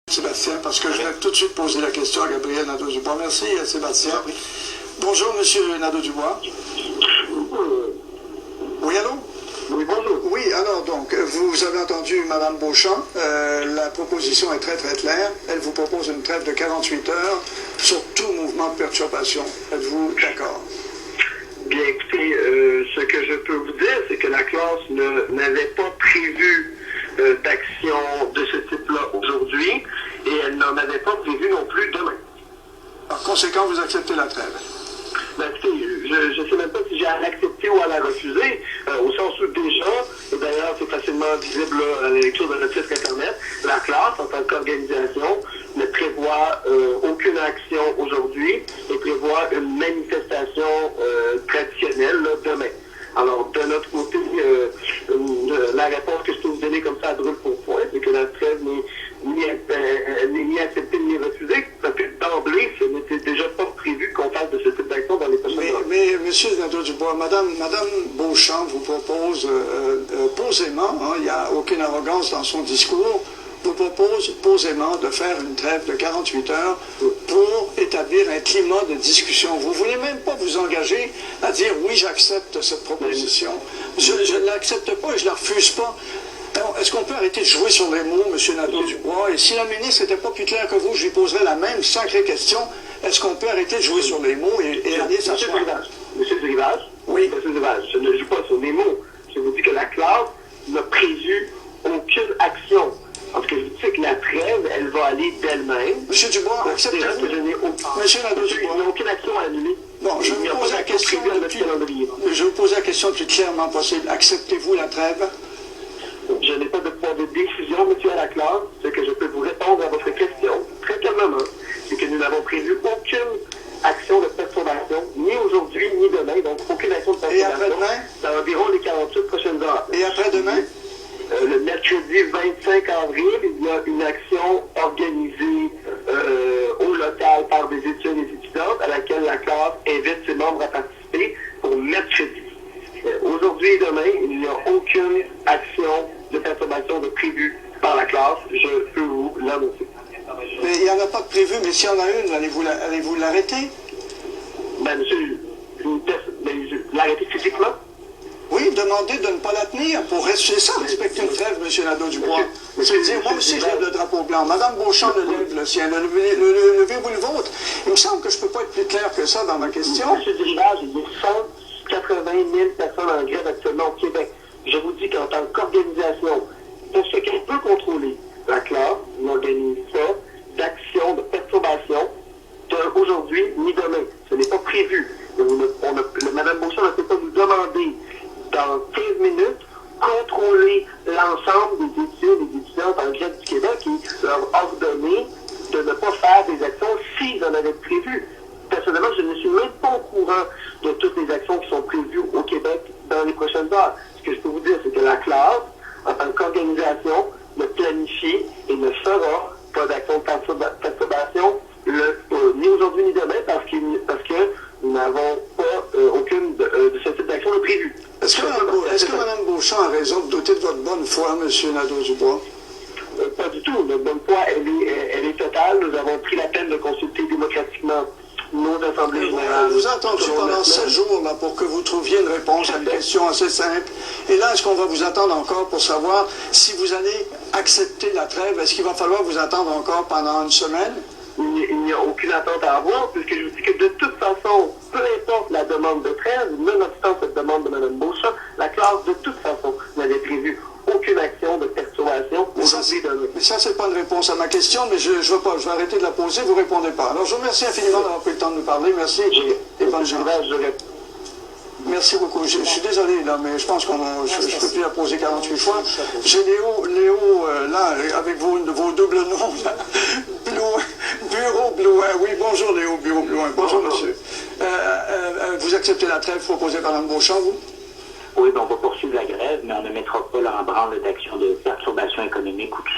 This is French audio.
Sébastien, parce que je vais tout de suite poser la question à Gabriel Nadeau-Dubois. Merci, Sébastien. Bonjour, Monsieur Nadeau-Dubois. Oui, allô? Oui, bonjour. Oui, alors donc, vous avez entendu Mme Beauchamp. La proposition est très très claire. Elle vous propose une trêve de 48 heures sur tout mouvement de perturbation. Êtes-vous d'accord? Bien, écoutez, ce que je peux vous dire, c'est que la classe n'avait pas prévu d'action de ce type-là aujourd'hui et elle n'en avait pas prévu non plus demain. Par conséquent, vous acceptez la trêve? Ben, écoutez, je ne sais même pas si j'ai à l'accepter ou à la refuser, au sens où déjà, et d'ailleurs c'est facilement visible là, à la lecture de notre site internet, la classe en tant qu'organisation ne prévoit aucune action aujourd'hui et prévoit une manifestation traditionnelle là, demain. Alors, de notre côté, la réponse que je peux vous donner comme ça à brûle pour point, c'est que la trêve n'est ni acceptée ni refusée, parce que d'emblée, ce n'était déjà pas prévu qu'on fasse de ce type d'action dans les prochaines années. Mais M. Nadeau-Dubois, Madame Beauchamp vous propose posément, il n'y a aucune arrogance dans son discours, vous propose posément de faire une trêve de 48 heures pour établir un climat de discussion. Vous ne voulez même pas vous engager à dire oui, j'accepte cette proposition. Je ne l'accepte pas et je ne la refuse pas. Est-ce qu'on peut arrêter de jouer sur les mots, M. Nadeau-Dubois? Et si la ministre n'était pas plus claire que vous, je lui poserais la même sacrée question. Est-ce qu'on peut arrêter de jouer sur les mots et aller s'asseoir? Monsieur Rivage, oui. Monsieur Rivage, je ne joue pas sur les mots. Je vous dis que la classe n'a prévu aucune action. En tout cas, je vous dis que la trêve, elle va aller d'elle-même. M. Dubois, acceptez-vous? Monsieur Nadeau-Dubois. Il n'y a aucune action à annuler. Bon, je vais vous poser la question le plus clairement possible. Acceptez-vous la trêve? Je n'ai pas de point de décision, monsieur à la classe. Ce que je peux vous répondre à votre question, très calmement, c'est que nous n'avons prévu aucune action de perturbation, ni aujourd'hui, ni demain. Donc, aucune action de perturbation. Et après-demain? Dans environ les 48 prochaines heures. Et après-demain? Le mercredi 25 avril, il y a une action organisée au local par des étudiants et des étudiantes à laquelle la classe invite ses membres à participer pour mercredi. Aujourd'hui et demain, il n'y a aucune action de perturbation de prévue par la classe. Je peux vous l'annoncer. Mais il n'y en a pas de prévu, mais s'il y en a une, allez-vous l'arrêter? Ben, monsieur, l'arrêter physiquement? Oui, demandez de ne pas la tenir pour rester ça, respecter une trêve, M. Nadeau-Dubois. C'est dire, moi aussi, je lève le drapeau blanc. Mme Beauchamp le lève le sien. Levez-vous le vôtre. Il me semble que je ne peux pas être plus clair que ça dans ma question. Monsieur Rivage, il y a 180 000 personnes en grève actuellement au Québec. Je vous dis qu'en tant qu'organisation, pour ce qu'elle peut contrôler, la classe n'organise pas d'action de perturbation aujourd'hui ni demain. Ce n'est pas prévu. Mme Beauchamp ne peut pas nous demander dans 15 minutes contrôler l'ensemble des étudiants et des étudiantes en grève du Québec et leur ordonner de ne pas faire des actions s'ils en avaient prévu. Personnellement, je ne suis même pas au courant de toutes les actions qui sont prévues au Québec dans les prochaines heures. Ce que je peux vous dire, c'est que la classe, en tant qu'organisation, ne planifie et ne fera pas d'action de perturbation ni aujourd'hui ni demain parce que nous n'avons pas aucune de ce type d'action de prévu. Est-ce que Mme Beauchamp a raison de douter de votre bonne foi, M. Nadeau-Dubois? Pas du tout. Notre bonne foi, elle est totale. Nous avons pris la peine de consulter démocratiquement nos assemblées générales. On vous a attendu pendant 16 jours là, pour que vous trouviez une réponse à une question assez simple. Et là, est-ce qu'on va vous attendre encore pour savoir si vous allez accepter la trêve? Est-ce qu'il va falloir vous attendre encore pendant une semaine? Il n'y a aucune attente à avoir, puisque je vous dis que de toute façon, peu importe la demande de trêve, nonobstant cette demande de Mme Beauchamp, la classe, de toute façon, n'avait prévu aucune action de perturbation aujourd'hui demain. Mais ça, c'est pas une réponse à ma question, mais je vais arrêter de la poser, vous ne répondez pas. Alors, je vous remercie infiniment d'avoir pris le temps de nous parler. Merci et bonne journée. Merci beaucoup. Je suis désolé, là, mais je pense que je ne peux plus la poser 48 fois. J'ai Léo là, avec vos doubles noms, là. Bureau Blouin. Oui, bonjour Léo, Bureau Blouin. Bonjour, monsieur. Vous acceptez la trêve proposée par Mme Beauchamp, vous? Oui, ben on va poursuivre la grève, mais on ne mettra pas là en branle d'action de perturbation économique ou tout ça.